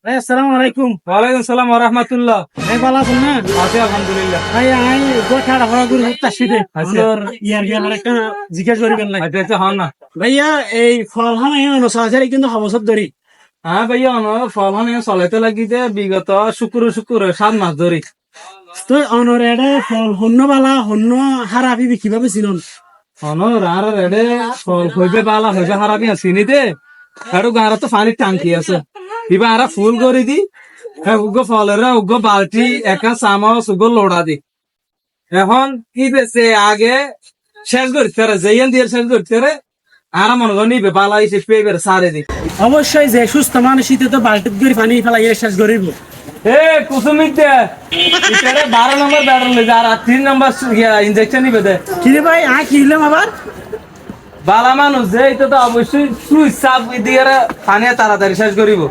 আসসালামু আলাইকুম। ওয়ালাইকুম সালাম ওয়া রাহমাতুল্লাহ। ভালো আছেন না? আছি আলহামদুলিল্লাহ। ভাই আমি গোঠাড়া ভরা করে উঠতাছি রে। আচ্ছা। আমার ইয়ার গেলার একটা জিজ্ঞেস করিবেন না। আচ্ছা হন না। ভাইয়া এই ফল হামাই অনুসারে কিন্তু হবসত ধরি। হ্যাঁ ভাইয়া ফল হন চলাইতে লাগিতে বিগত শুক্র 7 মাস ধরে। তো অনর এডে ফল হন্য বালা হন্য হারাবি কিভাবে চিনন? আর রেডে ফল হইবে বালা হইবে হারাবি চিনিতে আর গাঁর তো পানির টাঙ্কি আছে কিবা আর ফুল করে দি উগ্র ফলের উগ্র বালতি একা চামচ উগ্র লোড়া দি এখন কি বেছে আগে শেষ করতে রে যেন দিয়ে শেষ করতে রে আর মনে কর নিবে বালা এসে পেয়ে সারে দি অবশ্যই যে সুস্থ মানুষ শীতে তো বালতিত করে পানি ফেলাই শেষ করিব। এ কুসুমিত দে ইতারে 12 নম্বর ব্যাটার লই যা আর 3 নম্বর ইনজেকশন নিবে দে কিরে ভাই কি হইলাম আবার? বালা মানুষ যে এটা তো অবশ্যই সুইচ চাপ দিয়ে পানি তাড়াতাড়ি শেষ করিব।